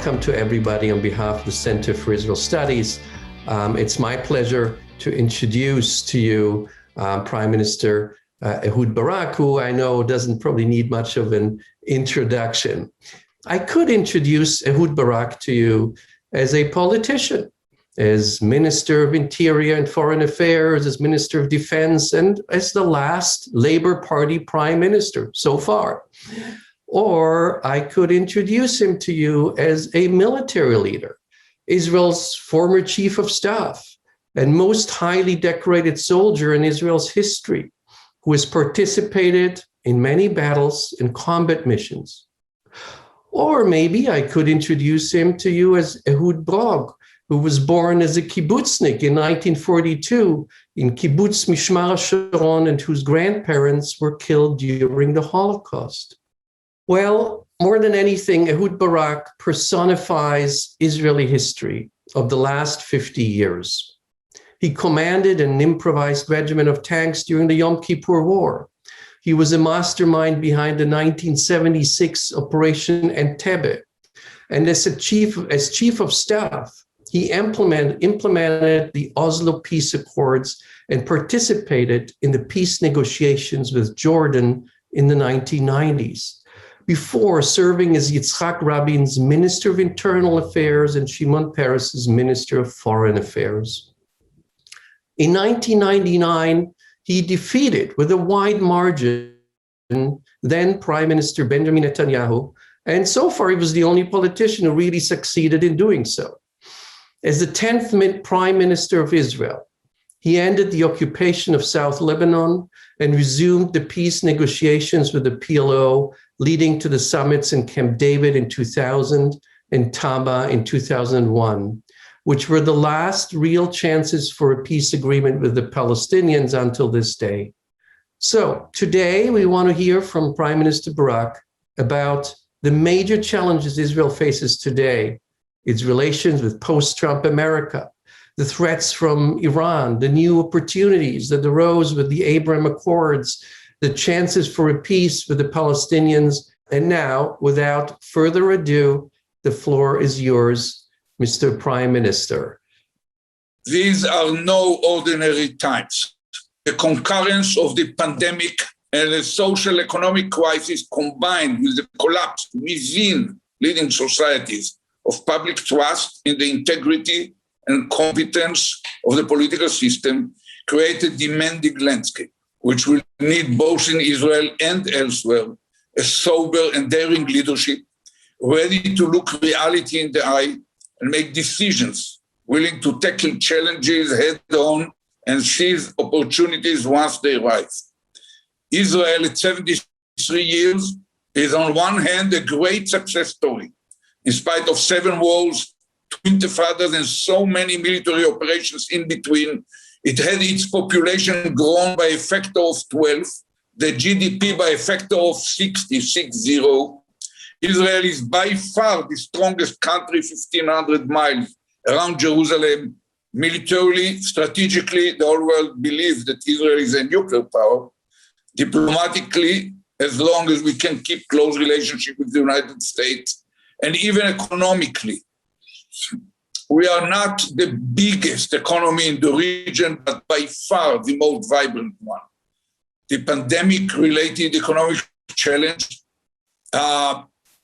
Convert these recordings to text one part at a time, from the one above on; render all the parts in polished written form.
welcome to everybody on behalf of the Center for Israel Studies. It's my pleasure to introduce to you Prime Minister Ehud Barak, who I know doesn't probably need much of an introduction. I could introduce Ehud Barak to you as a politician, as Minister of Interior and Foreign Affairs, as Minister of Defense, and as the last Labour Party Prime Minister so far. Or I could introduce him to you as a military leader, Israel's former chief of staff and most highly decorated soldier in Israel's history, who has participated in many battles and combat missions. Or maybe I could introduce him to you as Ehud Barak, who was born as a kibbutznik in 1942 in Kibbutz Mishmar Sharon, and whose grandparents were killed during the Holocaust. Well, more than anything, Ehud Barak personifies Israeli history of the last 50 years. He commanded an improvised regiment of tanks during the Yom Kippur War. He was a mastermind behind the 1976 Operation Entebbe. And as chief of staff, he implemented the Oslo Peace Accords and participated in the peace negotiations with Jordan in the 1990s. Before serving as Yitzhak Rabin's Minister of Internal Affairs and Shimon Peres's Minister of Foreign Affairs. In 1999, he defeated with a wide margin then Prime Minister Benjamin Netanyahu, and so far he was the only politician who really succeeded in doing so. As the 10th Prime Minister of Israel, he ended the occupation of South Lebanon and resumed the peace negotiations with the PLO, leading to the summits in Camp David in 2000 and Taba in 2001, which were the last real chances for a peace agreement with the Palestinians until this day. So today we want to hear from Prime Minister Barak about the major challenges Israel faces today, its relations with post-Trump America, the threats from Iran, the new opportunities that arose with the Abraham Accords, the chances for a peace with the Palestinians. And now, without further ado, the floor is yours, Mr. Prime Minister. These are no ordinary times. The concurrence of the pandemic and the social economic crisis combined with the collapse within leading societies of public trust in the integrity and competence of the political system create a demanding landscape, which will need both in Israel and elsewhere a sober and daring leadership, ready to look reality in the eye and make decisions, willing to tackle challenges head-on and seize opportunities once they arise. Israel at 73 years is on one hand a great success story. In spite of 7 wars, 2 intifadas, and so many military operations in between, it had its population grown by a factor of 12, the GDP by a factor of 60. Israel is by far the strongest country, 1,500 miles around Jerusalem. Militarily, strategically, the whole world believes that Israel is a nuclear power. Diplomatically, as long as we can keep close relationship with the United States, and even economically, we are not the biggest economy in the region, but by far the most vibrant one. The pandemic-related economic challenge,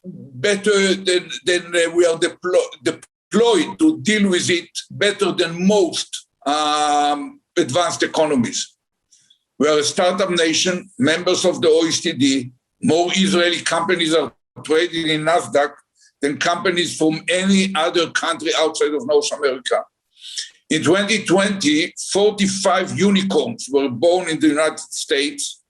better than we are deployed to deal with it better than most advanced economies. We are a startup nation, members of the OECD. More Israeli companies are trading in NASDAQ than companies from any other country outside of North America. In 2020, 45 unicorns were born in the United States,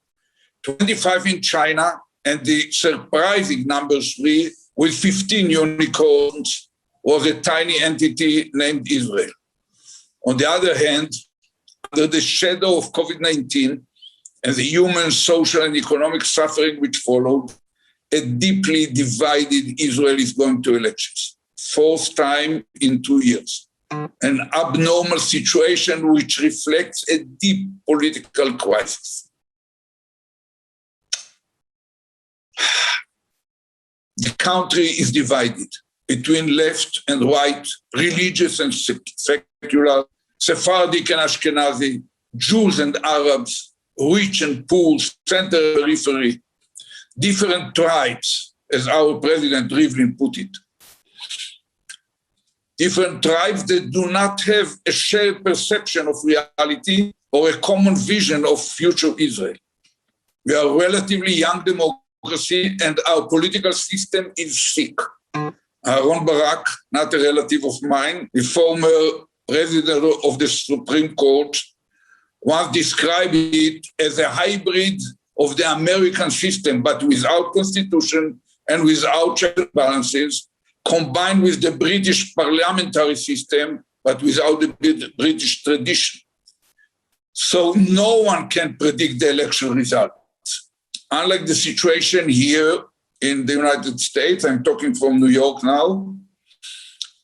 25 in China, and the surprising number 3, with 15 unicorns, was a tiny entity named Israel. On the other hand, under the shadow of COVID-19 and the human, social, and economic suffering which followed, a deeply divided Israel is going to elections, 4th time in 2 years. An abnormal situation which reflects a deep political crisis. The country is divided. between left and right, religious and secular, Sephardic and Ashkenazi, Jews and Arabs, rich and poor, center and periphery, different tribes, as our President Rivlin put it. Different tribes that do not have a shared perception of reality or a common vision of future Israel. We are a relatively young democracy and our political system is sick. Ehud Barak, not a relative of mine, the former president of the Supreme Court, once described it as a hybrid of the American system, but without constitution and without checks and balances, combined with the British parliamentary system, but without the British tradition. So no one can predict the election results. Unlike the situation here in the United States, I'm talking from New York now,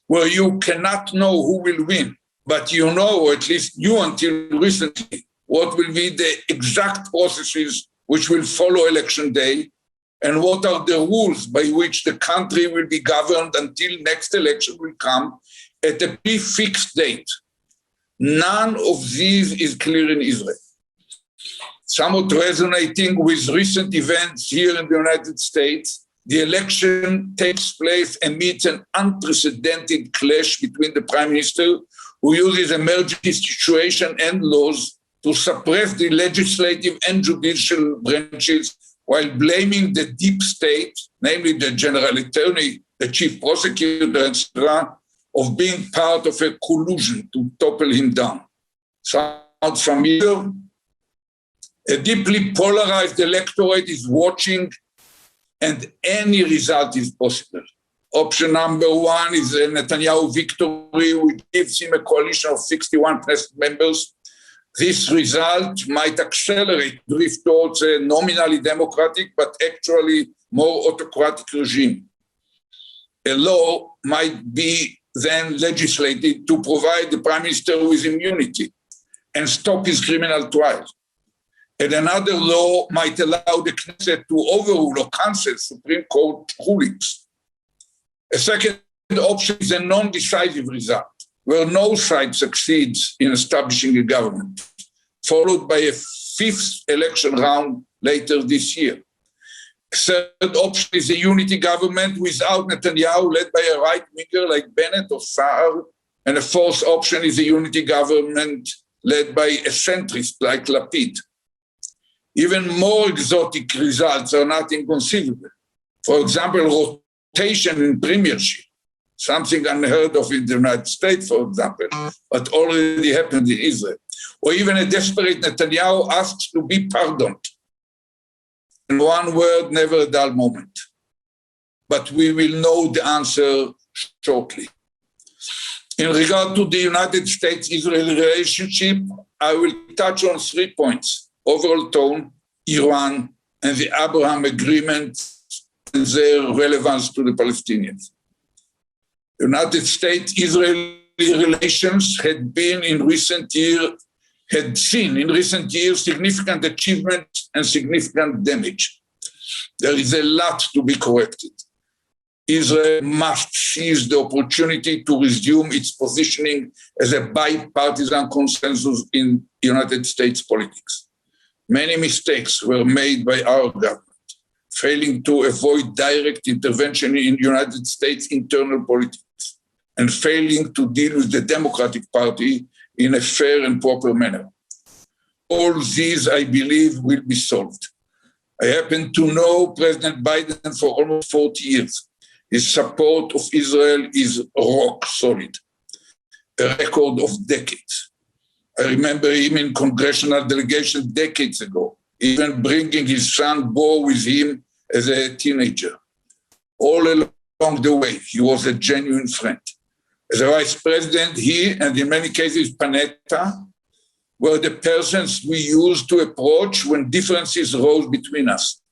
where you cannot know who will win, but you know, or at least you until recently, what will be the exact processes which will follow election day, and what are the rules by which the country will be governed until next election will come at a prefixed date. None of these is clear in Israel. Somewhat resonating with recent events here in the United States, the election takes place amidst an unprecedented clash between the Prime Minister, who uses emergency situation and laws to suppress the legislative and judicial branches while blaming the deep state, namely the General Attorney, the Chief Prosecutor, etc., of being part of a collusion to topple him down. Sounds familiar? A deeply polarized electorate is watching, and any result is possible. Option number one is a Netanyahu victory, which gives him a coalition of 61 Knesset members. This result might accelerate drift towards a nominally democratic, but actually more autocratic regime. A law might be then legislated to provide the Prime Minister with immunity and stop his criminal trial. And another law might allow the Knesset to overrule or cancel Supreme Court rulings. A second option is a non-decisive result, where no side succeeds in establishing a government, followed by a fifth election round later this year. A third option is a unity government without Netanyahu, led by a right-winger like Bennett or Saar. And a fourth option is a unity government led by a centrist like Lapid. Even more exotic results are not inconceivable. For example, rotation in premiership, something unheard of in the United States, for example, but already happened in Israel. Or even a desperate Netanyahu asks to be pardoned. In one word, never a dull moment. But we will know the answer shortly. In regard to the United States-Israel relationship, I will touch on 3 points: overall tone, Iran, and the Abraham Agreement and their relevance to the Palestinians. United States-Israeli relations had seen in recent years significant achievement and significant damage. There is a lot to be corrected. Israel must seize the opportunity to resume its positioning as a bipartisan consensus in United States politics. Many mistakes were made by our government, failing to avoid direct intervention in United States internal politics and failing to deal with the Democratic Party in a fair and proper manner. All these, I believe, will be solved. I happen to know President Biden for almost 40 years. His support of Israel is rock solid, a record of decades. I remember him in congressional delegations decades ago, even bringing his son Bo with him as a teenager. All along the way, he was a genuine friend. As a vice president, he, and in many cases Panetta, were the persons we used to approach when differences rose between us,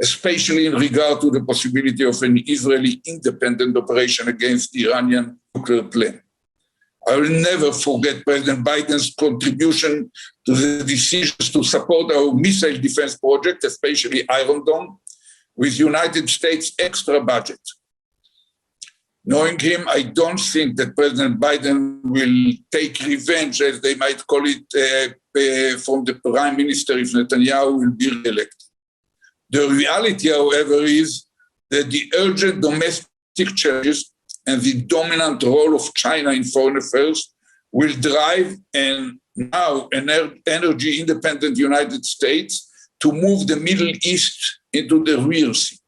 especially in regard to the possibility of an Israeli independent operation against the Iranian nuclear plan. I will never forget President Biden's contribution to the decisions to support our missile defense project, especially Iron Dome, with United States extra budget. Knowing him, I don't think that President Biden will take revenge, as they might call it, from the Prime Minister if Netanyahu will be re-elected. The reality, however, is that the urgent domestic challenges and the dominant role of China in foreign affairs will drive an energy-independent United States to move the Middle East into the rear seat.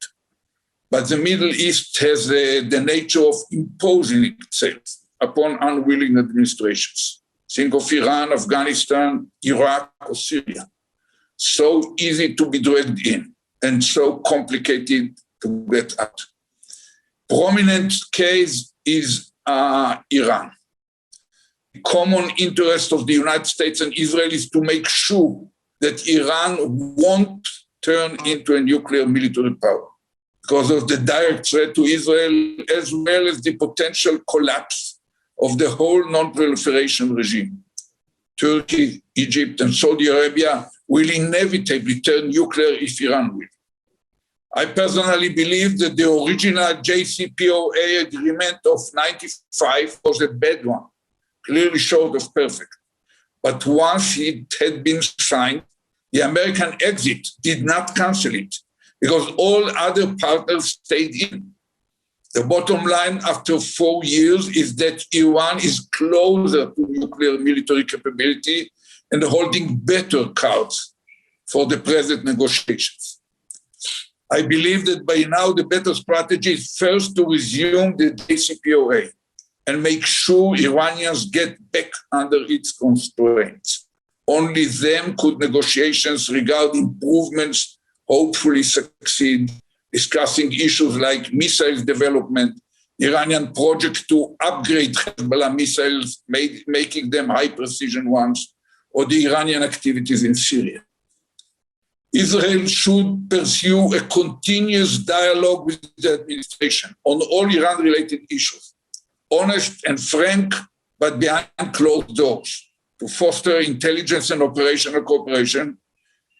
But the Middle East has the nature of imposing itself upon unwilling administrations. Think of Iran, Afghanistan, Iraq, or Syria. So easy to be dragged in and so complicated to get out. Prominent case is Iran. The common interest of the United States and Israel is to make sure that Iran won't turn into a nuclear military power because of the direct threat to Israel, as well as the potential collapse of the whole non-proliferation regime. Turkey, Egypt, and Saudi Arabia will inevitably turn nuclear if Iran will. I personally believe that the original JCPOA agreement of 1995 was a bad one, clearly short of perfect. But once it had been signed, the American exit did not cancel it because all other partners stayed in. The bottom line after 4 years is that Iran is closer to nuclear military capability and holding better cards for the present negotiations. I believe that by now the better strategy is first to resume the JCPOA and make sure Iranians get back under its constraints. Only then could negotiations regarding improvements hopefully succeed, discussing issues like missiles development, Iranian project to upgrade Hezbollah missiles, making them high-precision ones, or the Iranian activities in Syria. Israel should pursue a continuous dialogue with the administration on all Iran-related issues, honest and frank, but behind closed doors, to foster intelligence and operational cooperation,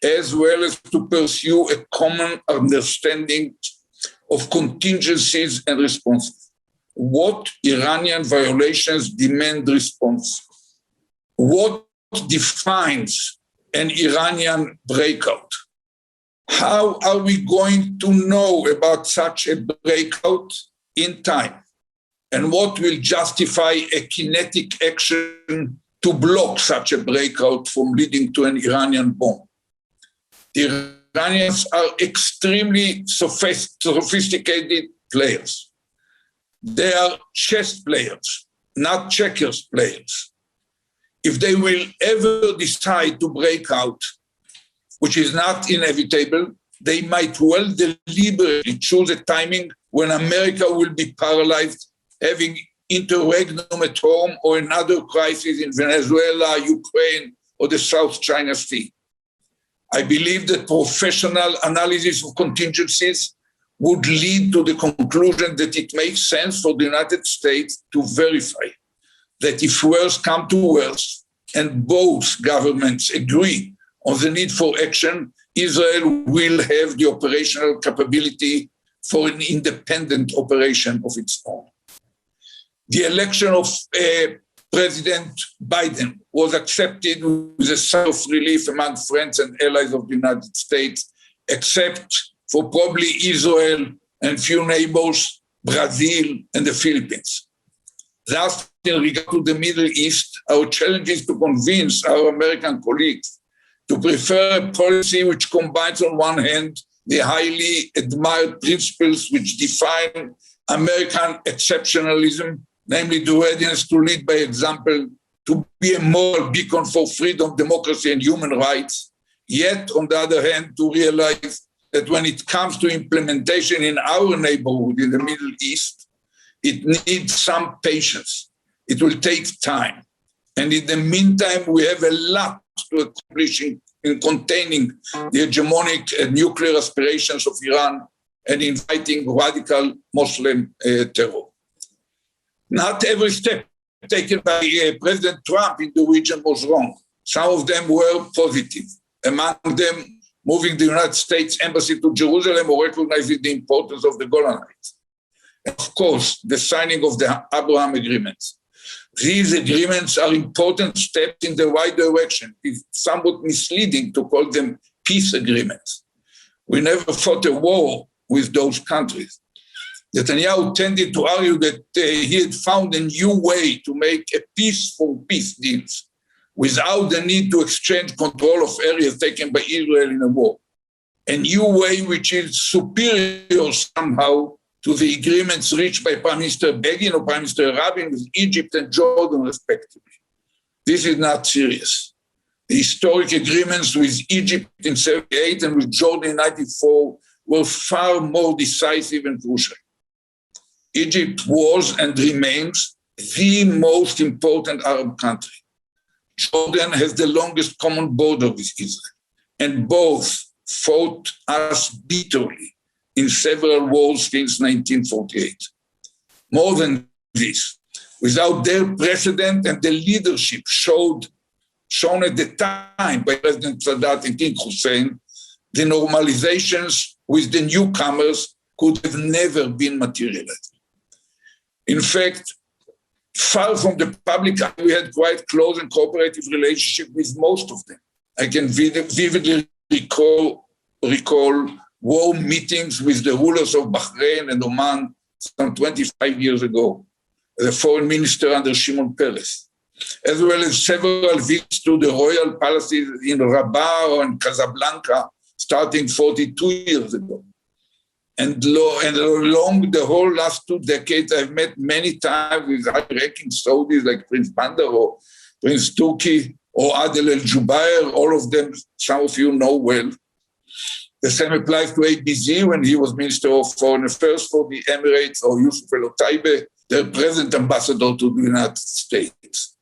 as well as to pursue a common understanding of contingencies and responses. What Iranian violations demand response? What defines an Iranian breakout? How are we going to know about such a breakout in time? And what will justify a kinetic action to block such a breakout from leading to an Iranian bomb? The Iranians are extremely sophisticated players. They are chess players, not checkers players. If they will ever decide to break out, which is not inevitable, they might well deliberately choose a timing when America will be paralyzed, having interregnum at home or another crisis in Venezuela, Ukraine, or the South China Sea. I believe that professional analysis of contingencies would lead to the conclusion that it makes sense for the United States to verify that if worse come to worse and both governments agree on the need for action, Israel will have the operational capability for an independent operation of its own. The election of President Biden was accepted with a sigh of relief among friends and allies of the United States, except for probably Israel and few neighbors, Brazil and the Philippines. Thus, in regard to the Middle East, our challenge is to convince our American colleagues to prefer a policy which combines, on one hand, the highly admired principles which define American exceptionalism, namely the readiness to lead by example, to be a moral beacon for freedom, democracy, and human rights, yet, on the other hand, to realize that when it comes to implementation in our neighborhood in the Middle East, it needs some patience. It will take time. And in the meantime, we have a lot to accomplish in containing the hegemonic nuclear aspirations of Iran and in fighting radical Muslim terror. Not every step taken by President Trump in the region was wrong. Some of them were positive. Among them, moving the United States Embassy to Jerusalem or recognizing the importance of the Golan Heights. of course, the signing of the Abraham agreements. These agreements are important steps in the right direction. It's somewhat misleading to call them peace agreements. We never fought a war with those countries. Netanyahu tended to argue that he had found a new way to make a peaceful peace deals without the need to exchange control of areas taken by Israel in a war. A new way which is superior somehow to the agreements reached by Prime Minister Begin or Prime Minister Rabin with Egypt and Jordan, respectively. This is not serious. The historic agreements with Egypt in 1978 and with Jordan in 1994 were far more decisive and crucial. Egypt was and remains the most important Arab country. Jordan has the longest common border with Israel, and both fought us bitterly in several wars since 1948. More than this, without their precedent and the leadership shown at the time by President Sadat and King Hussein, the normalizations with the newcomers could have never been materialized. In fact, far from the public eye, we had quite close and cooperative relationship with most of them. I can vividly recall warm meetings with the rulers of Bahrain and Oman some 25 years ago, the foreign minister under Shimon Peres, as well as several visits to the royal palaces in Rabat and Casablanca starting 42 years ago. And along the whole last 2 decades, I've met many times with high-ranking Saudis like Prince Bandar or Prince Turki or Adel El-Jubair, all of them, some of you know well. The same applies to ABZ when he was Minister of Foreign Affairs for the Emirates, or Yusuf El-Otaibe, their present ambassador to the United States.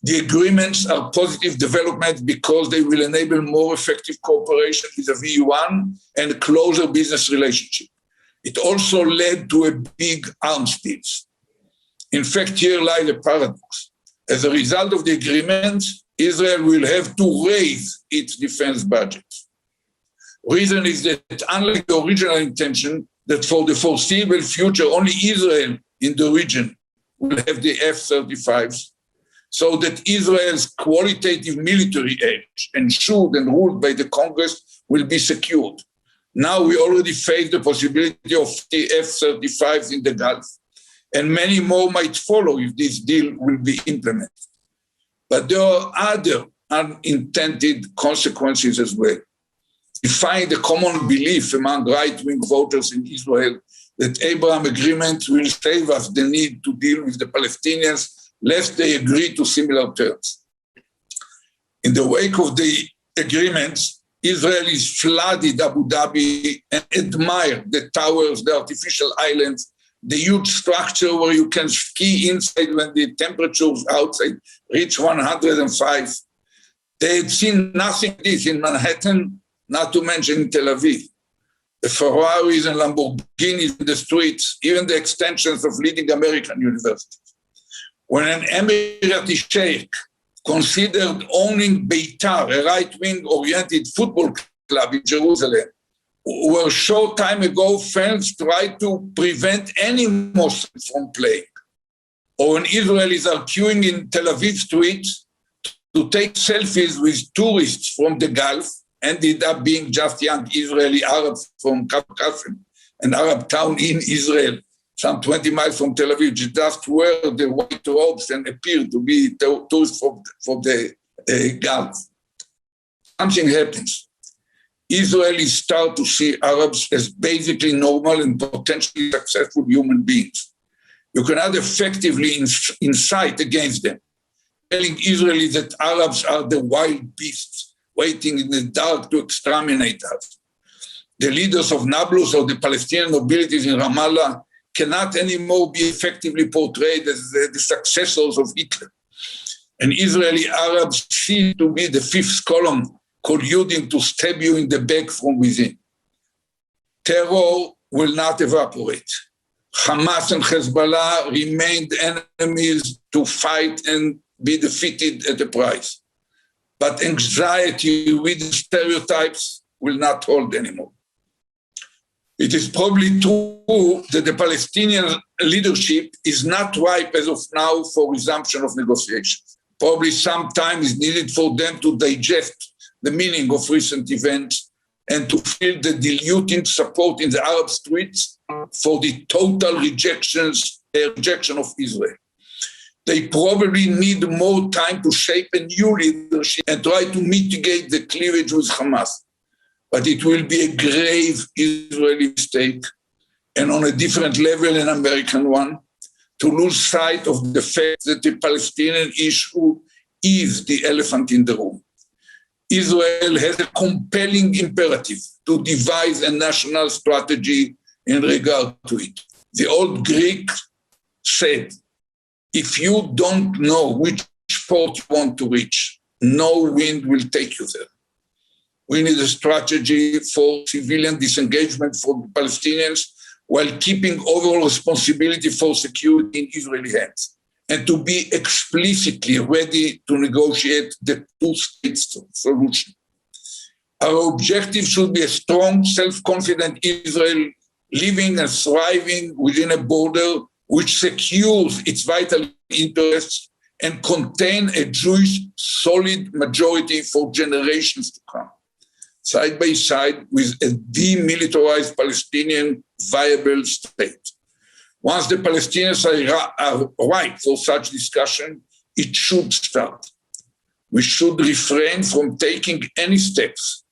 The agreements are positive developments because they will enable more effective cooperation vis-à-vis Iran and a closer business relationship. It also led to a big arms deals. In fact, here lies the paradox. As a result of the agreements, Israel will have to raise its defense budget. Reason is that unlike the original intention, that for the foreseeable future, only Israel in the region will have the F-35s, so that Israel's qualitative military edge, ensured and ruled by the Congress, will be secured. Now we already face the possibility of the F-35s in the Gulf, and many more might follow if this deal will be implemented. But there are other unintended consequences as well. We find a common belief among right-wing voters in Israel that Abraham agreement will save us the need to deal with the Palestinians lest they agree to similar terms. In the wake of the agreements, Israelis flooded Abu Dhabi and admired the towers, the artificial islands, the huge structure where you can ski inside when the temperatures outside reach 105. They had seen nothing like this in Manhattan, not to mention in Tel Aviv. The Ferraris and Lamborghinis in the streets, even the extensions of leading American universities. When an Emirati sheikh considered owning Beitar, a right-wing oriented football club in Jerusalem, where a short time ago fans tried to prevent any Muslims from playing, or when Israelis are queuing in Tel Aviv streets to take selfies with tourists from the Gulf, ended up being just young Israeli Arabs from Kfar Qasim, an Arab town in Israel, some 20 miles from Tel Aviv, just wear the white robes and appear to be tourists from the Gulf. Something happens. Israelis start to see Arabs as basically normal and potentially successful human beings. You cannot effectively incite against them, telling Israelis that Arabs are the wild beasts waiting in the dark to exterminate us. The leaders of Nablus or the Palestinian nobilities in Ramallah cannot anymore be effectively portrayed as the successors of Hitler. And Israeli Arabs seem to be the fifth column colluding to stab you in the back from within. Terror will not evaporate. Hamas and Hezbollah remained enemies to fight and be defeated at a price. But anxiety with stereotypes will not hold anymore. It is probably true that the Palestinian leadership is not ripe as of now for resumption of negotiations. Probably some time is needed for them to digest the meaning of recent events and to feel the diluting support in the Arab streets for the total rejection of Israel. They probably need more time to shape a new leadership and try to mitigate the cleavage with Hamas. But it will be a grave Israeli mistake, and on a different level, an American one, to lose sight of the fact that the Palestinian issue is the elephant in the room. Israel has a compelling imperative to devise a national strategy in regard to it. The old Greek said, if you don't know which port you want to reach, no wind will take you there. We need a strategy for civilian disengagement for the Palestinians while keeping overall responsibility for security in Israeli hands, and to be explicitly ready to negotiate the two-state solution. Our objective should be a strong, self-confident Israel living and thriving within a border which secures its vital interests and contain a Jewish solid majority for generations to come, side by side with a demilitarized Palestinian viable state. Once the Palestinians are ripe for such discussion, it should start. We should refrain from taking any steps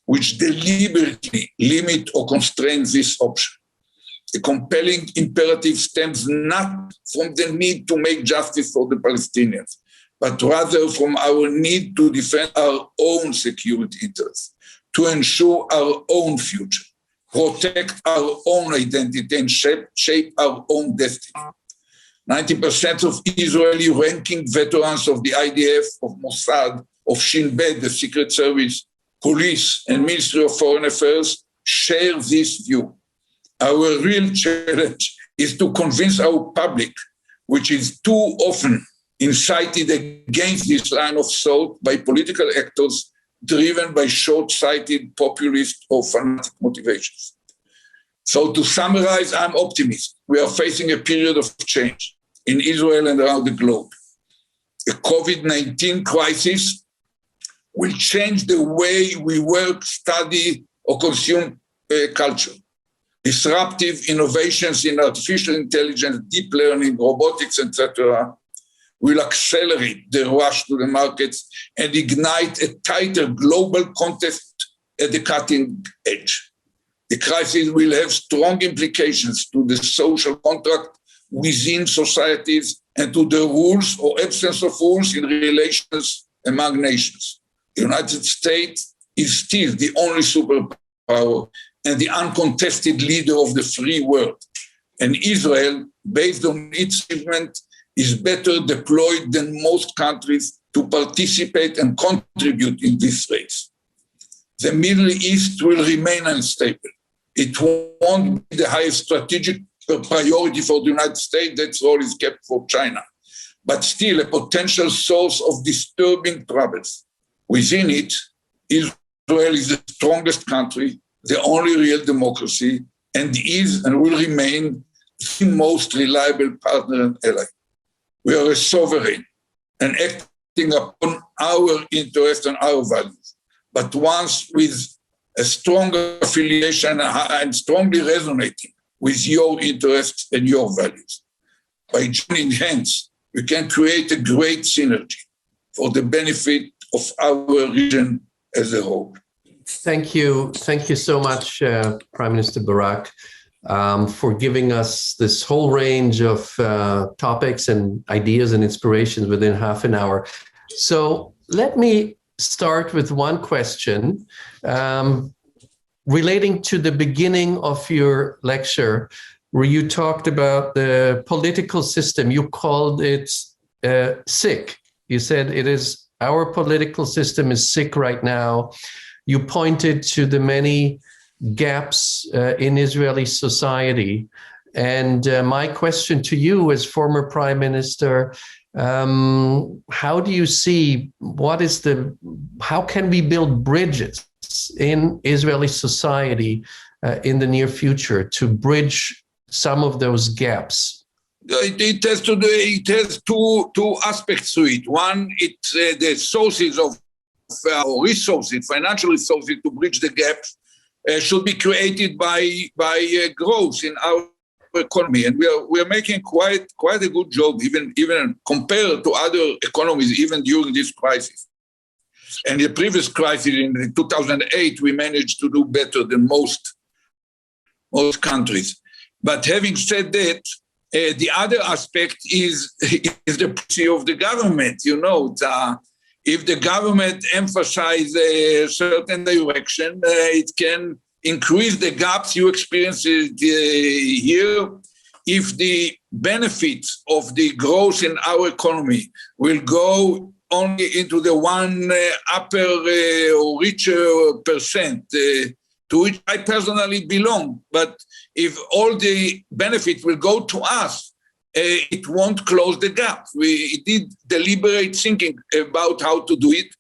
which deliberately limit or constrain this option. The compelling imperative stems not from the need to make justice for the Palestinians, but rather from our need to defend our own security interests, to ensure our own future, protect our own identity, and shape our own destiny. 90% of Israeli ranking veterans of the IDF, of Mossad, of Shin Bet, the Secret Service, police, and Ministry of Foreign Affairs share this view. Our real challenge is to convince our public, which is too often incited against this line of thought by political actors driven by short-sighted populist or fanatic motivations. So to summarize, I'm optimistic. We are facing a period of change in Israel and around the globe. The COVID-19 crisis will change the way we work, study, or consume culture. Disruptive innovations in artificial intelligence, deep learning, robotics, etc., will accelerate the rush to the markets and ignite a tighter global contest at the cutting edge. The crisis will have strong implications to the social contract within societies and to the rules or absence of rules in relations among nations. The United States is still the only superpower and the uncontested leader of the free world. And Israel, based on its achievement, is better deployed than most countries to participate and contribute in this race. The Middle East will remain unstable. It won't be the highest strategic priority for the United States. That role is kept for China, but still a potential source of disturbing troubles. Within it, Israel is the strongest country, the only real democracy, and is and will remain the most reliable partner and ally. We are a sovereign and acting upon our interests and our values, but once with a strong affiliation and strongly resonating with your interests and your values. By joining hands, we can create a great synergy for the benefit of our region as a whole. Thank you. Thank you so much, Prime Minister Barak, for giving us this whole range of topics and ideas and inspirations within half an hour. So let me start with one question relating to the beginning of your lecture, where you talked about the political system. You called it sick. You said it is our political system is sick right now. You pointed to the many gaps in Israeli society. And my question to you as former Prime Minister, how do you see, how can we build bridges in Israeli society in the near future to bridge some of those gaps? It has two aspects to it. One, it's the sources of resources, financial resources to bridge the gaps should be created by growth in our economy, and we are making quite a good job, even compared to other economies, even during this crisis. And the previous crisis in 2008, we managed to do better than most countries. But having said that, the other aspect is the policy of the government. You know, if the government emphasizes a certain direction, it can increase the gaps you experience here. If the benefits of the growth in our economy will go only into the one upper or richer percent, to which I personally belong, but if all the benefits will go to us, it won't close the gap. We did deliberate thinking about how to do it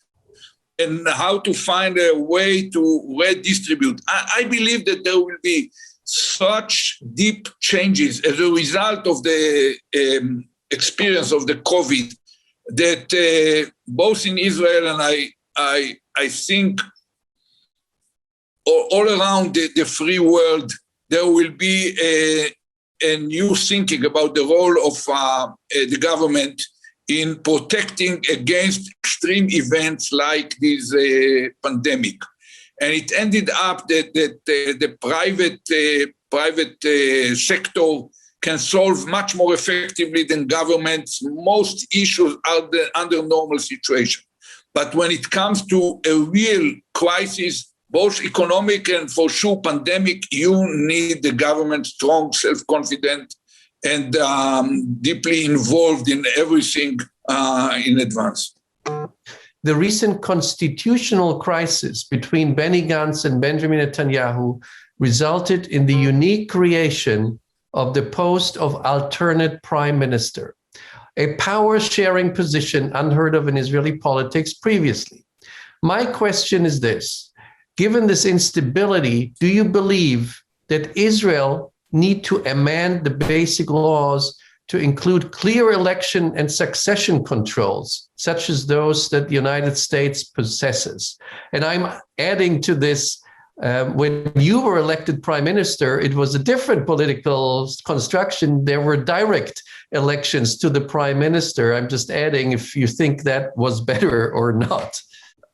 and how to find a way to redistribute. I believe that there will be such deep changes as a result of the experience of the COVID that both in Israel and I think all around the free world, there will be a new thinking about the role of the government in protecting against extreme events like this pandemic. And it ended up that the private sector can solve much more effectively than governments. Most issues are under normal situation. But when it comes to a real crisis, both economic and for sure pandemic, you need the government strong, self-confident, and deeply involved in everything in advance. The recent constitutional crisis between Benny Gantz and Benjamin Netanyahu resulted in the unique creation of the post of alternate prime minister, a power-sharing position unheard of in Israeli politics previously. My question is this: given this instability, do you believe that Israel need to amend the basic laws to include clear election and succession controls, such as those that the United States possesses? And I'm adding to this, when you were elected prime minister, it was a different political construction. There were direct elections to the prime minister. I'm just adding if you think that was better or not.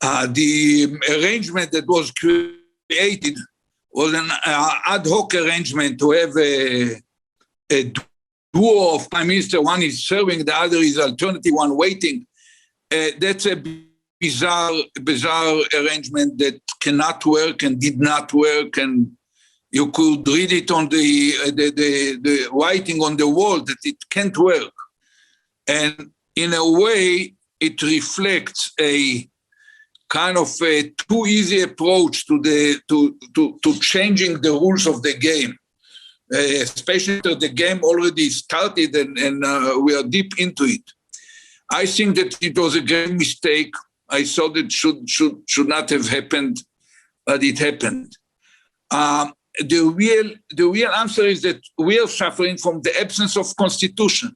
The arrangement that was created was an ad hoc arrangement to have a duo of prime minister. One is serving, the other is alternative, one waiting. That's a bizarre arrangement that cannot work and did not work, and you could read it on the writing on the wall that it can't work. And in a way, it reflects a kind of a too easy approach to changing the rules of the game, especially after the game already started and we are deep into it. I think that it was a great mistake. I thought it should not have happened, but it happened. The real answer is that we are suffering from the absence of constitution.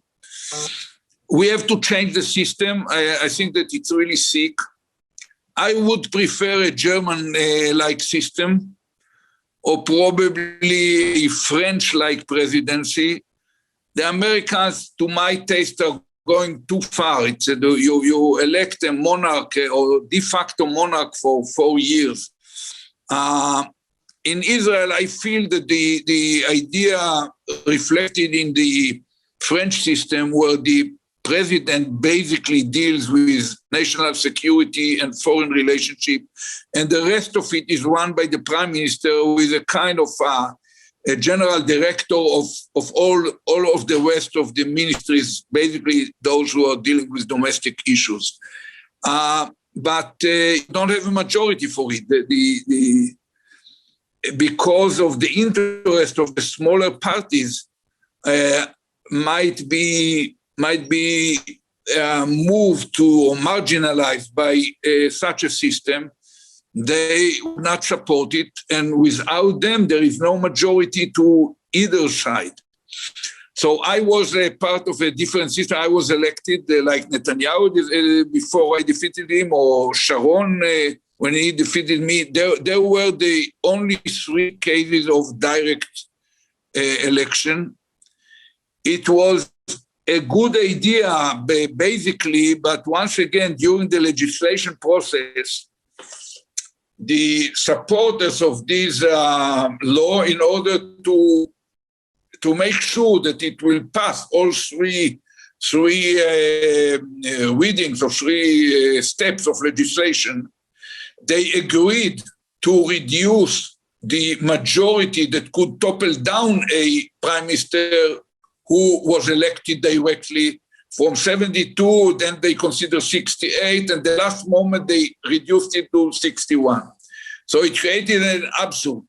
We have to change the system. I think that it's really sick. I would prefer a German-like system, or probably a French-like presidency. The Americans, to my taste, are going too far. It's you elect a monarch or de facto monarch for 4 years. In Israel, I feel that the idea reflected in the French system, where the president basically deals with national security and foreign relationship, and the rest of it is run by the prime minister, who is a kind of a general director of all of the rest of the ministries, basically those who are dealing with domestic issues. But don't have a majority for it. Because of the interest of the smaller parties, might be moved to or marginalized by such a system. they would not support it. And without them, there is no majority to either side. So I was a part of a different system. I was elected like Netanyahu before I defeated him, or Sharon when he defeated me. There were the only 3 cases of direct election. It was a good idea, basically, but once again, during the legislation process, the supporters of this law, in order to make sure that it will pass all three readings of 3 steps of legislation, they agreed to reduce the majority that could topple down a prime minister who was elected directly from 72, then they consider 68, and the last moment they reduced it to 61. So it created an absurd.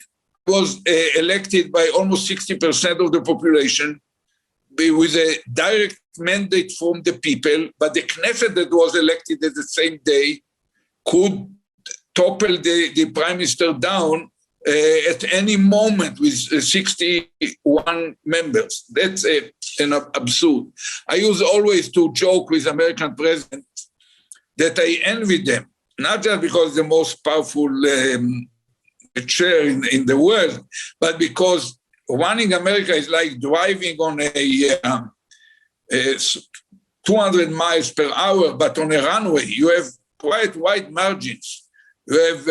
It was elected by almost 60% of the population with a direct mandate from the people, but the Knesset that was elected at the same day could topple the prime minister down at any moment with 61 members. That's an absurd. I used always to joke with American presidents that I envy them, not just because the most powerful chair in the world, but because running America is like driving on a 200 miles per hour, but on a runway. You have quite wide margins. You have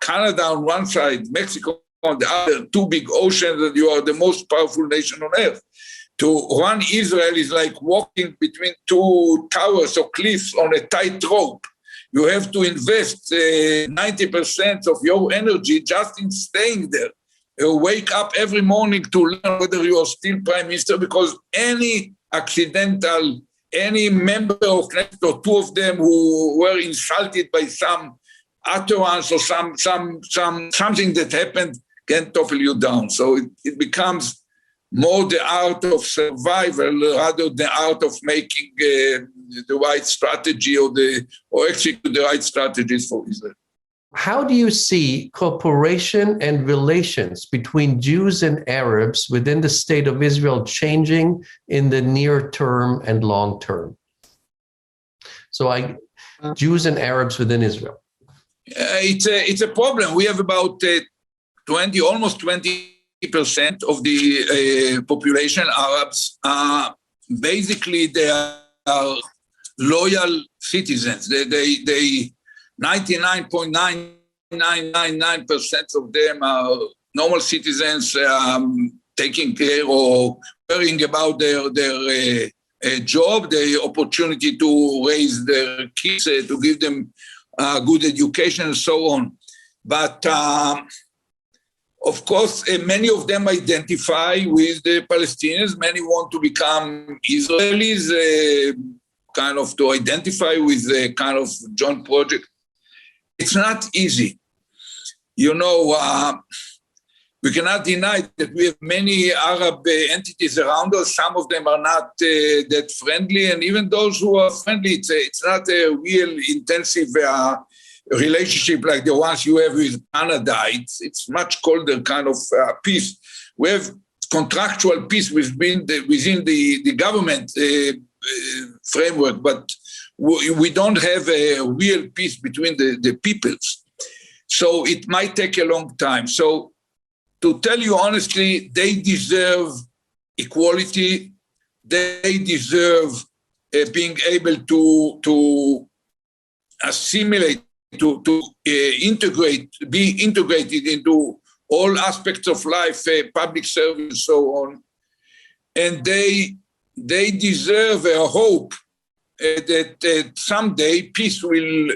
Canada on one side, Mexico on the other, 2 big oceans, and you are the most powerful nation on earth. To run Israel is like walking between 2 towers or cliffs on a tight rope. You have to invest 90% of your energy just in staying there. You wake up every morning to learn whether you are still prime minister, because any member of Knesset or 2 of them who were insulted by some utterance or something that happened can topple you down. So it becomes more the art of survival rather than the art of making the right strategy or execute the right strategies for Israel. How do you see cooperation and relations between Jews and Arabs within the state of Israel changing in the near term and long term? So Jews and Arabs within Israel. It's a problem. We have about almost 20% of the population Arabs. Basically, they are loyal citizens. They 99.9999% of them are normal citizens, taking care or worrying about their job, the opportunity to raise their kids, to give them good education, and so on. But of course, many of them identify with the Palestinians. Many want to become Israelis, kind of to identify with a kind of joint project. It's not easy. You know, we cannot deny that we have many Arab entities around us. Some of them are not that friendly, and even those who are friendly, it's not a real intensive relationship like the ones you have with Canada. It's much colder kind of peace. We have contractual peace within the government framework, but we don't have a real peace between the peoples. So it might take a long time. So to tell you honestly, they deserve equality. They deserve being able to assimilate, to integrate, be integrated into all aspects of life, public service, so on. And they deserve a hope that someday peace will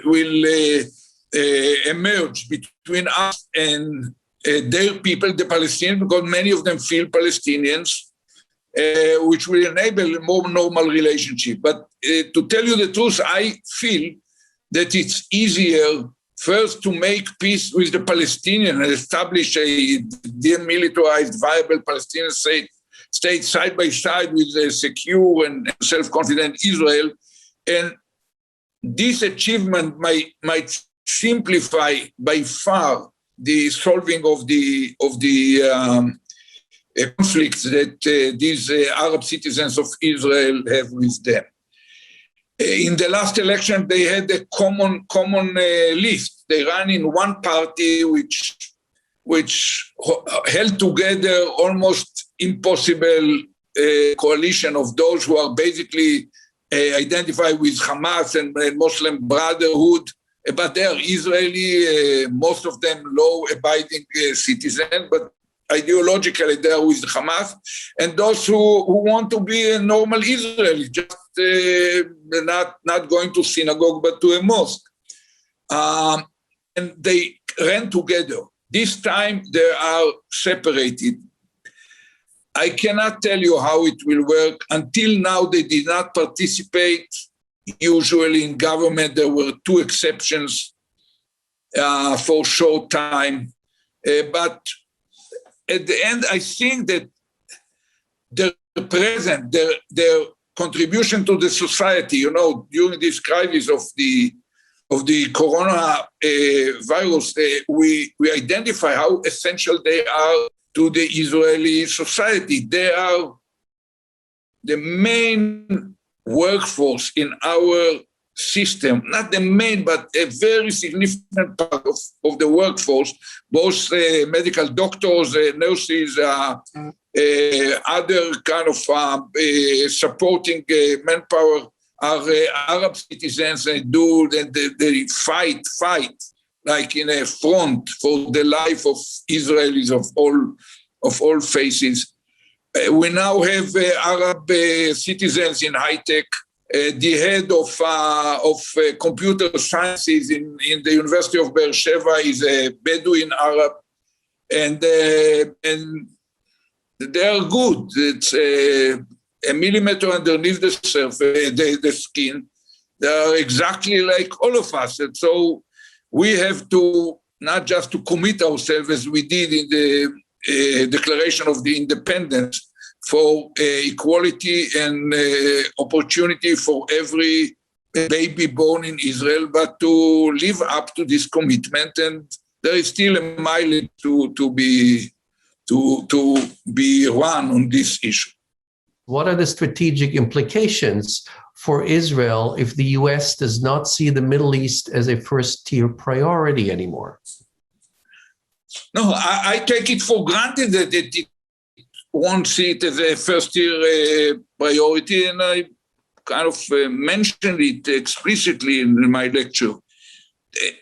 emerge between us and their people, the Palestinians, because many of them feel Palestinians, which will enable a more normal relationship. But to tell you the truth, I feel that it's easier first to make peace with the Palestinians and establish a demilitarized, viable Palestinian state side by side with a secure and self-confident Israel. And this achievement might simplify by far the solving of the conflicts that these Arab citizens of Israel have with them. In the last election, they had a common list. They ran in one party which held together almost impossible coalition of those who are basically identified with Hamas and Muslim Brotherhood, but they are Israeli, most of them law-abiding citizens, but ideologically they are with Hamas, and those who want to be a normal Israeli, just not going to synagogue but to a mosque. And they ran together. This time they are separated. I cannot tell you how it will work. Until now, they did not participate. Usually in government, there were 2 exceptions for short time. But at the end, I think that their present, their contribution to the society, during this crisis of the corona virus, we identify how essential they are to the Israeli society. They are the main workforce in our system, not the main, but a very significant part of the workforce, both medical doctors, nurses, other kind of supporting manpower are Arab citizens and they fight like in a front for the life of Israelis of all faces. We now have Arab citizens in high tech. The head of computer sciences in the University of Beersheba is a Bedouin Arab, and they are good. It's a millimeter underneath the surface, the skin. They are exactly like all of us, and so we have to not just to commit ourselves as we did in the Declaration of the Independence for equality and opportunity for every baby born in Israel, but to live up to this commitment. And there is still a mile to be run on this issue. What are the strategic implications for Israel if the U.S. does not see the Middle East as a first-tier priority anymore? No, I take it for granted that it won't see it as a first-tier priority, and I kind of mentioned it explicitly in my lecture.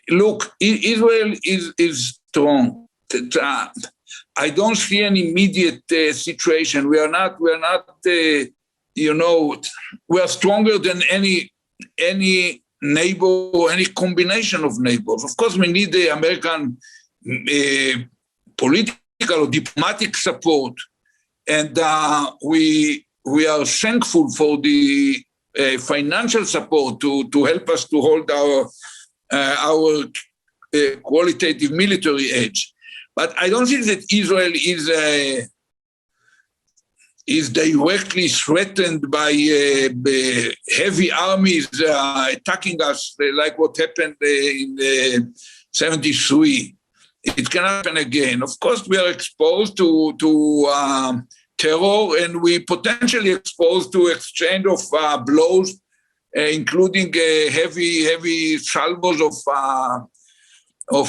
Look, Israel is strong. I don't see an immediate situation. We are not. We are stronger than any neighbor or any combination of neighbors. Of course, we need the American political or diplomatic support, and we are thankful for the financial support to help us to hold our qualitative military edge. But I don't think that Israel is directly threatened by heavy armies attacking us, like what happened in 73. It can happen again. Of course, we are exposed to terror, and we potentially exposed to exchange of blows, including heavy salvos of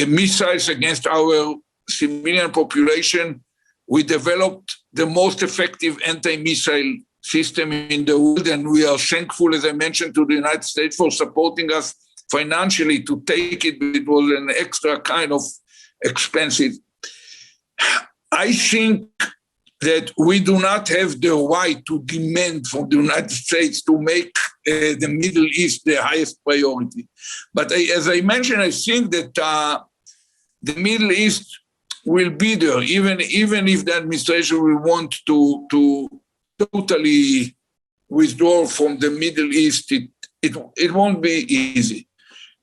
missiles against our civilian population. We developed the most effective anti-missile system in the world, and we are thankful, as I mentioned, to the United States for supporting us financially to take it. It was an extra kind of expensive. I think that we do not have the right to demand from the United States to make the Middle East the highest priority. But as I mentioned, I think that the Middle East will be there, even if the administration will want to totally withdraw from the Middle East. It won't be easy.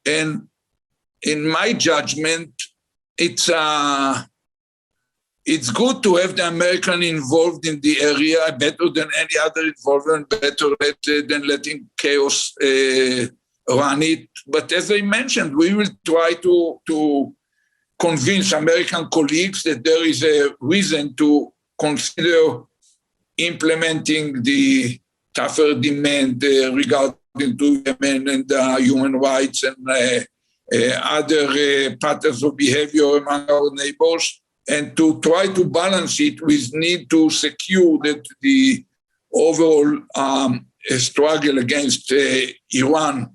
And in my judgment, it's good to have the American involved in the area, better than any other involvement, better than letting chaos run it. But as I mentioned, we will try to convince American colleagues that there is a reason to consider implementing the tougher demand regarding to Yemen and human rights and other patterns of behavior among our neighbors, and to try to balance it with need to secure that the overall struggle against Iran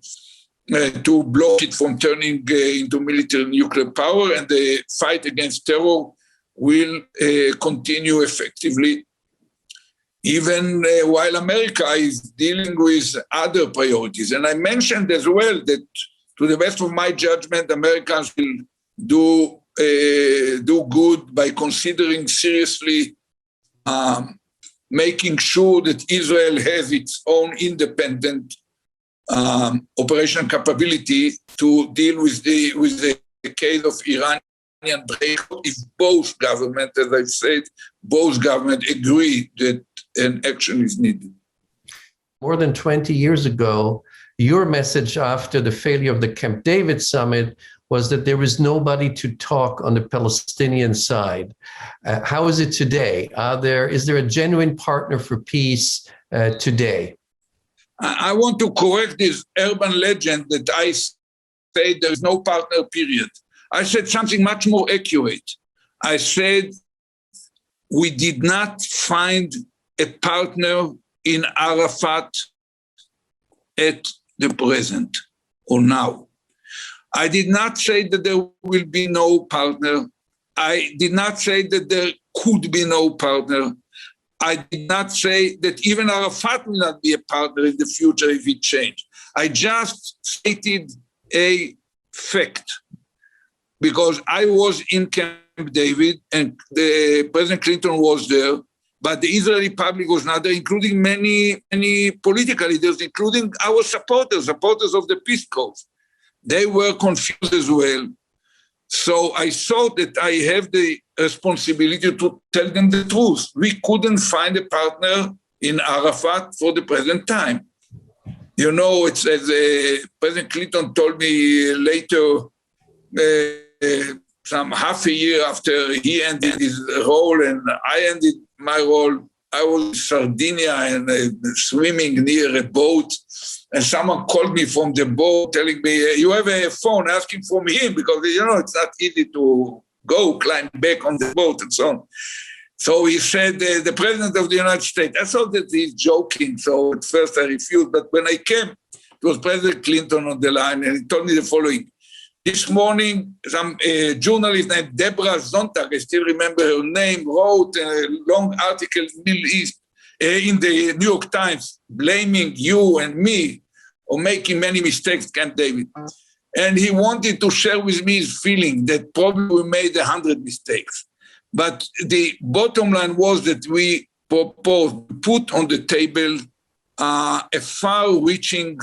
to block it from turning into military nuclear power, and the fight against terror will continue effectively, even while America is dealing with other priorities. And I mentioned as well that, to the best of my judgment, Americans will do good by considering seriously making sure that Israel has its own independent operational capability to deal with the case of Iranian breakout if both governments, as I've said, both governments agree that an action is needed. More than 20 years ago, your message after the failure of the Camp David summit was that there was nobody to talk on the Palestinian side. How is it today? Is there a genuine partner for peace today? I want to correct this urban legend that I said there is no partner, period. I said something much more accurate. I said we did not find a partner in Arafat at the present or now. I did not say that there will be no partner. I did not say that there could be no partner. I did not say that even Arafat will not be a partner in the future if it changed. I just stated a fact, because I was in Camp David and President Clinton was there, but the Israeli public was not there, including many political leaders, including our supporters of the peace cause. They were confused as well. So I thought that I have the responsibility to tell them the truth. We couldn't find a partner in Arafat for the present time. You know, it's as President Clinton told me later, some half a year after he ended his role and I ended my role, I was in Sardinia and swimming near a boat, and someone called me from the boat telling me, you have a phone, asking from him, because, you know, it's not easy to climb back on the boat and so on. So he said, the President of the United States. I thought that he's joking, so at first I refused, but when I came, it was President Clinton on the line, and he told me the following. This morning, some journalist named Deborah Zontag, I still remember her name, wrote a long article in the Middle East, in the New York Times, blaming you and me for making many mistakes, Camp David. And he wanted to share with me his feeling that probably we made 100 mistakes. But the bottom line was that we put on the table a far-reaching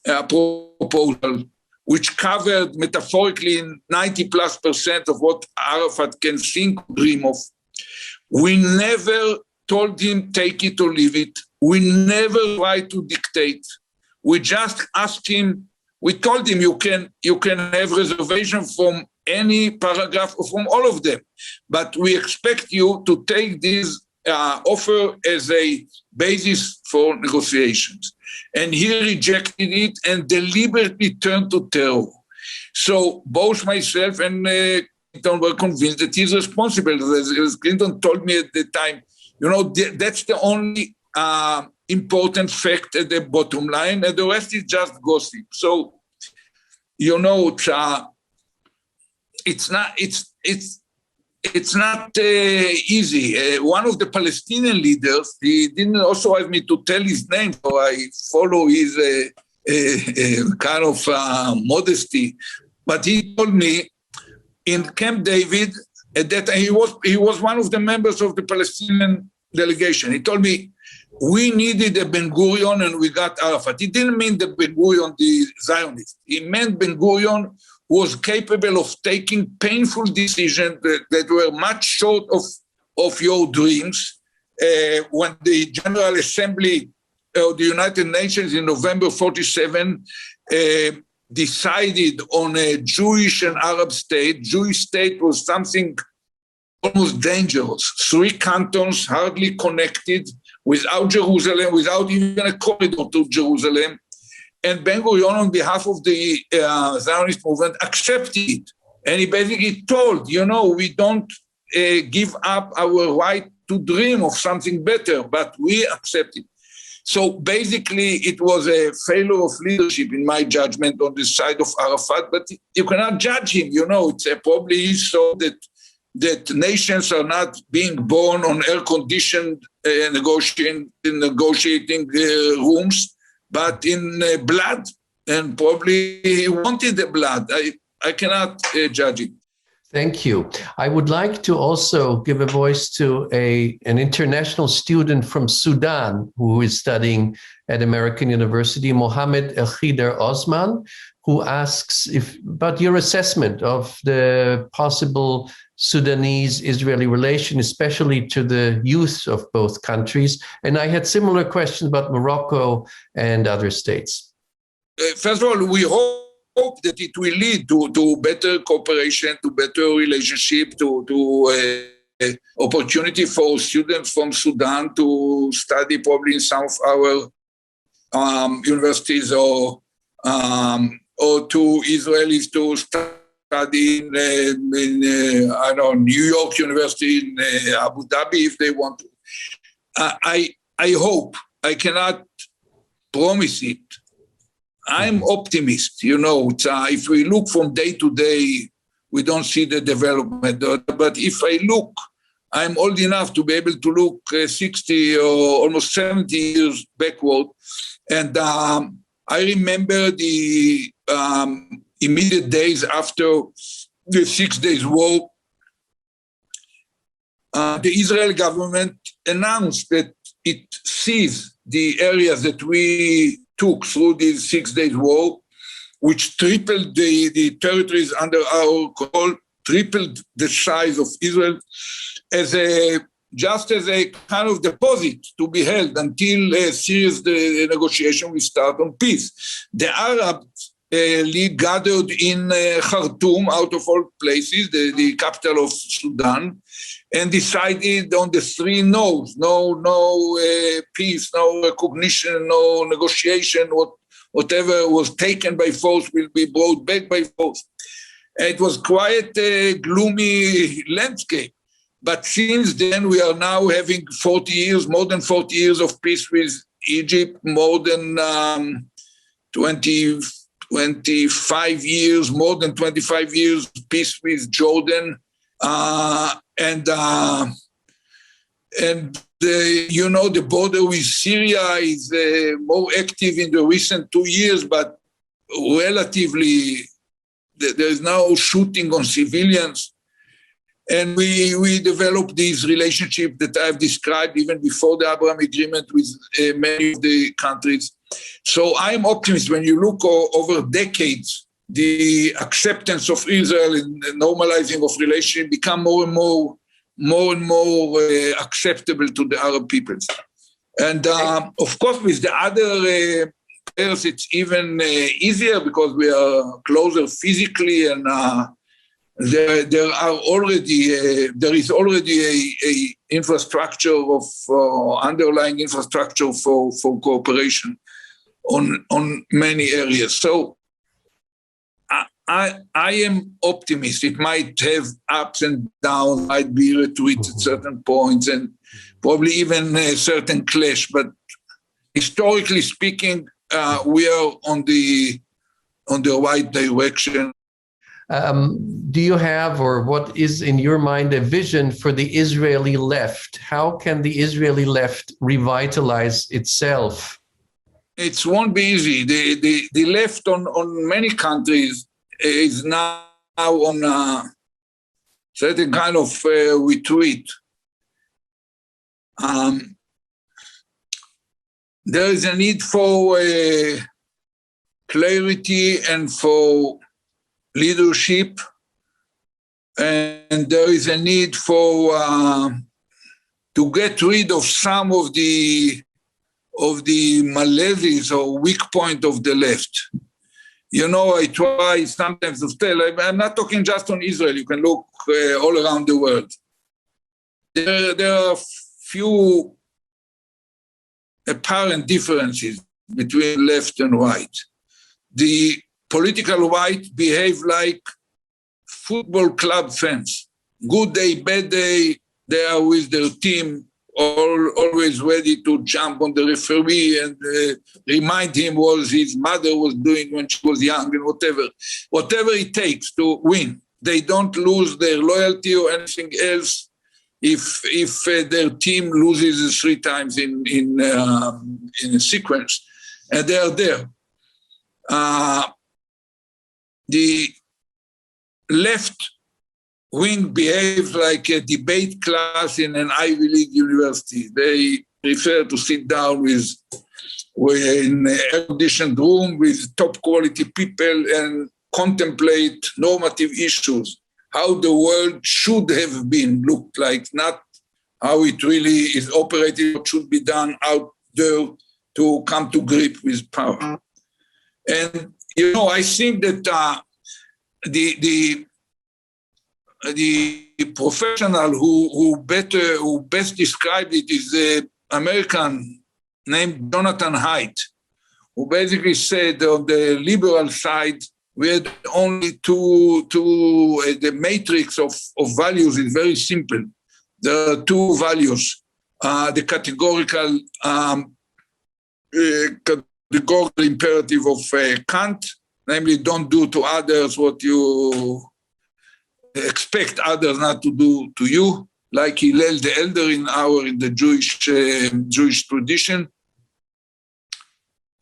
proposal which covered metaphorically 90+% of what Arafat can think, dream of. We never told him take it or leave it. We never tried to dictate. We just asked him, we told him you can have reservation from any paragraph or from all of them, but we expect you to take this offer as a basis for negotiations. And he rejected it and deliberately turned to terror. So both myself and Clinton were convinced that he's responsible. As Clinton told me at the time, you know, that's the only important fact at the bottom line, and the rest is just gossip. So, you know, it's not easy. One of the Palestinian leaders, he didn't also have me to tell his name, so I follow his kind of modesty. But he told me in Camp David, at that time, he was one of the members of the Palestinian delegation. He told me, we needed a Ben-Gurion and we got Arafat. He didn't mean the Ben-Gurion, the Zionist. He meant Ben-Gurion who was capable of taking painful decisions that were much short of your dreams. When the General Assembly of the United Nations in November 1947 decided on a Jewish and Arab state. Jewish state was something almost dangerous. 3 cantons hardly connected, without Jerusalem, without even a corridor to Jerusalem. And Ben-Gurion, on behalf of the Zionist movement, accepted it. And he basically told, we don't give up our right to dream of something better, but we accept it. So basically, it was a failure of leadership, in my judgment, on the side of Arafat, but you cannot judge him. It's probably so that nations are not being born on air-conditioned negotiating rooms, but in blood, and probably he wanted the blood. I cannot judge it. Thank you. I would like to also give a voice to an international student from Sudan who is studying at American University, Mohammed El-Khidr Osman, who asks about your assessment of the possible Sudanese-Israeli relation, especially to the youth of both countries. And I had similar questions about Morocco and other states. First of all, we hope that it will lead to better cooperation, to better relationship, to opportunity for students from Sudan to study probably in some of our universities, or to Israelis to study in New York University, in Abu Dhabi, if they want to. I hope. I cannot promise it. I'm optimist. If we look from day to day, we don't see the development. But if I look, I'm old enough to be able to look 60 or almost 70 years backward. And I remember the immediate days after the 6 Days War. The Israel government announced that it seized the areas that we took through this 6 Days War, which tripled the territories under our control, tripled the size of Israel, just as a kind of deposit to be held until a serious negotiation will start on peace. The Arab League gathered in Khartoum, out of all places, the capital of Sudan, and decided on the 3 no's: no peace, no recognition, no negotiation. Whatever was taken by force will be brought back by force. It was quite a gloomy landscape. But since then, we are now having more than 40 years of peace with Egypt, more than 25 years, more than 25 years peace with Jordan, and the border with Syria is more active in the recent 2 years, but relatively there is now shooting on civilians. And we developed this relationship that I've described even before the Abraham Agreement with many of the countries. So I'm optimist. When you look over decades, the acceptance of Israel and the normalizing of relations become more and more acceptable to the Arab peoples. And of course, with the other players, it's even easier because we are closer physically, and there is already a infrastructure of underlying infrastructure for cooperation on many areas. So I am optimist. It might have ups and downs, might be retreat at certain points, and probably even a certain clash. But historically speaking, we are on the right direction. Do you have, or what is in your mind, a vision for the Israeli left? How can the Israeli left revitalize itself? It won't be easy. The left on many countries is now on a certain kind of retreat. There is a need for clarity and for leadership, and there is a need for to get rid of some of the maladies or weak point of the left. I try sometimes to tell, I'm not talking just on Israel, you can look all around the world. There are few apparent differences between left and right. The political right behave like football club fans. Good day, bad day, they are with their team, always ready to jump on the referee and remind him what his mother was doing when she was young and whatever it takes to win. They don't lose their loyalty or anything else if their team loses 3 times in a sequence, and they are there. The left wing behaves like a debate class in an Ivy League university. They prefer to sit down in an air-conditioned room with top-quality people and contemplate normative issues, how the world should have been looked like, not how it really is operated, what should be done out there to come to grip with power. And, I think that the professional who best described it is an American named Jonathan Haidt, who basically said on the liberal side, we had only the matrix of values is very simple. There are 2 values, the categorical imperative of Kant, namely don't do to others what you expect others not to do to you, like Hillel the Elder in the Jewish tradition.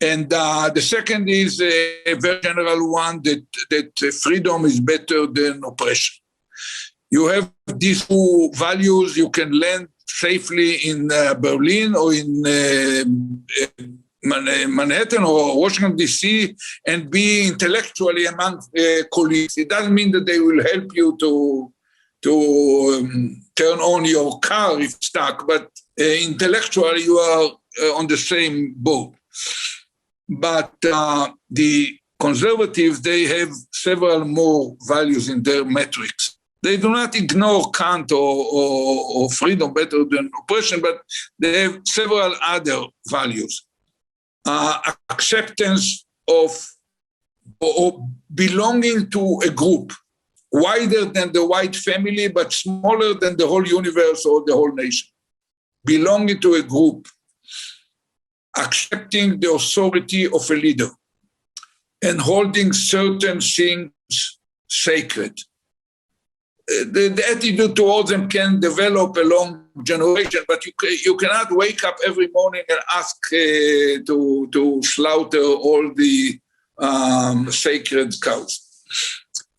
And the second is a very general one, that freedom is better than oppression. You have these 2 values you can land safely in Berlin or in Manhattan or Washington, D.C., and be intellectually among colleagues. It doesn't mean that they will help you to turn on your car if stuck, but intellectually you are on the same boat. But the conservatives, they have several more values in their metrics. They do not ignore Kant or freedom better than oppression, but they have several other values. Acceptance of or belonging to a group wider than the white family, but smaller than the whole universe or the whole nation. Belonging to a group, accepting the authority of a leader, and holding certain things sacred. The attitude towards them can develop along generation, but you cannot wake up every morning and ask to slaughter all the sacred cows.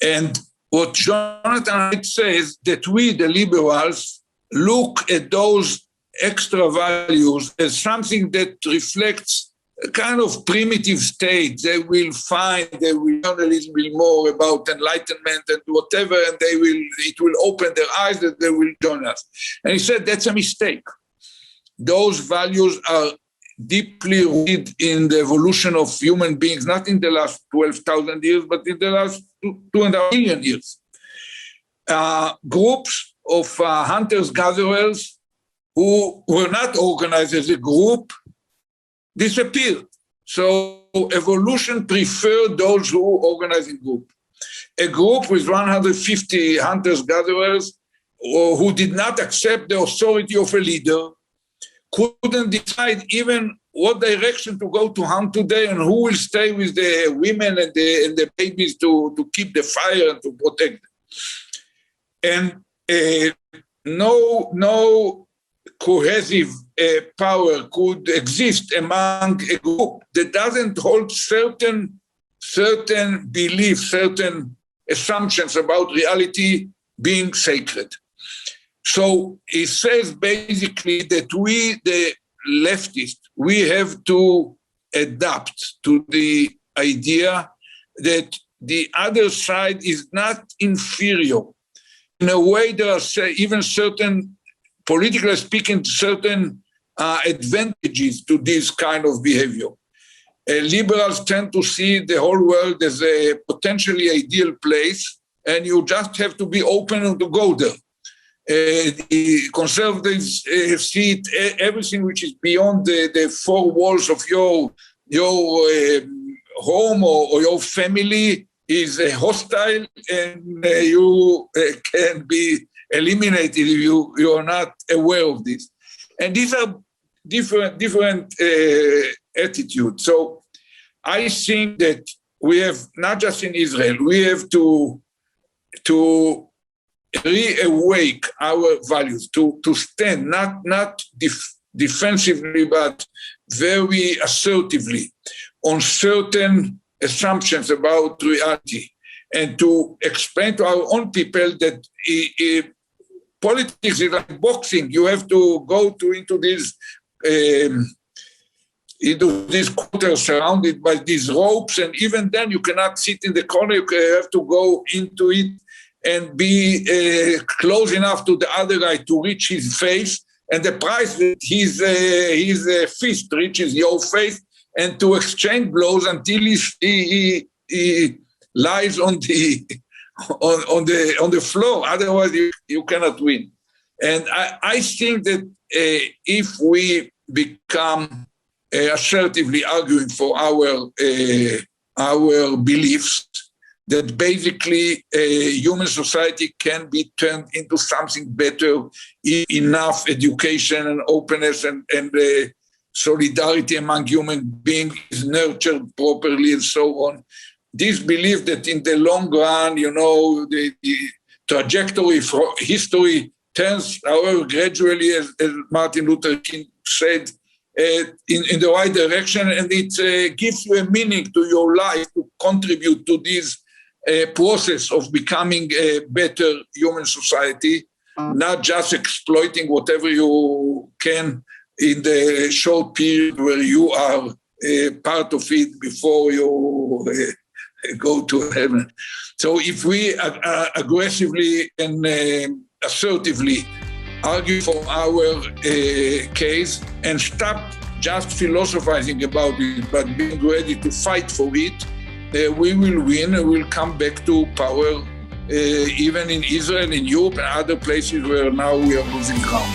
And what Jonathan says, that we, the liberals, look at those extra values as something that reflects a kind of primitive state. They will learn a little bit more about enlightenment and whatever, and it will open their eyes that they will join us. And he said that's a mistake. Those values are deeply rooted in the evolution of human beings, not in the last 12,000 years, but in the last 2.5 million years. Groups of hunters-gatherers who were not organized as a group disappeared. So evolution preferred those who organize in group. A group with 150 hunters-gatherers who did not accept the authority of a leader couldn't decide even what direction to go to hunt today and who will stay with the women and the babies to keep the fire and to protect them. And no cohesive power could exist among a group that doesn't hold certain beliefs, certain assumptions about reality being sacred. So he says basically that we, the leftists, we have to adapt to the idea that the other side is not inferior. In a way, there are even certain, politically speaking, certain advantages to this kind of behavior. Liberals tend to see the whole world as a potentially ideal place, and you just have to be open to go there. The conservatives see it, everything which is beyond the four walls of your home or your family is hostile, and you can be eliminated if you are not aware of this. And these are different attitudes. So I think that we have, not just in Israel, we have to reawake our values, to stand not defensively, but very assertively on certain assumptions about reality, and to explain to our own people that politics is like boxing. You have to go into these quarters surrounded by these ropes, and even then you cannot sit in the corner. You have to go into it and be close enough to the other guy to reach his face, and the price that his fist reaches your face, and to exchange blows until he lies on the floor. Otherwise, you cannot win. And I think that if we become assertively arguing for our beliefs, that basically human society can be turned into something better, enough education and openness and solidarity among human beings is nurtured properly and so on. This belief that in the long run, the trajectory for history turns, however, gradually, as Martin Luther King said, in the right direction, and it gives you a meaning to your life to contribute to this process of becoming a better human society, not just exploiting whatever you can in the short period where you are part of it before you go to heaven. So if we aggressively and assertively argue for our case and stop just philosophizing about it, but being ready to fight for it, we will win and we'll come back to power, even in Israel, in Europe, and other places where now we are losing ground.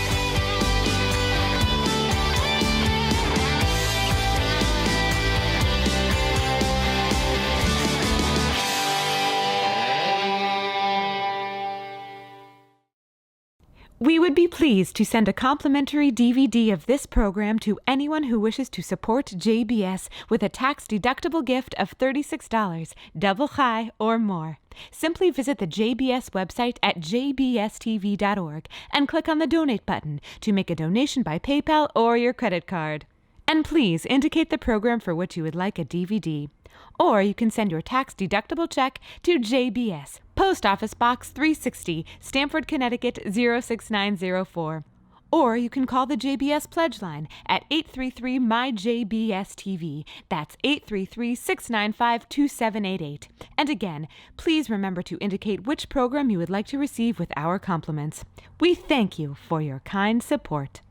We would be pleased to send a complimentary DVD of this program to anyone who wishes to support JBS with a tax-deductible gift of $36, double chai or more. Simply visit the JBS website at jbstv.org and click on the Donate button to make a donation by PayPal or your credit card. And please indicate the program for which you would like a DVD. Or you can send your tax-deductible check to JBS, Post Office Box 360, Stamford, Connecticut 06904. Or you can call the JBS Pledge Line at 833-MY-JBS-TV. That's 833-695-2788. And again, please remember to indicate which program you would like to receive with our compliments. We thank you for your kind support.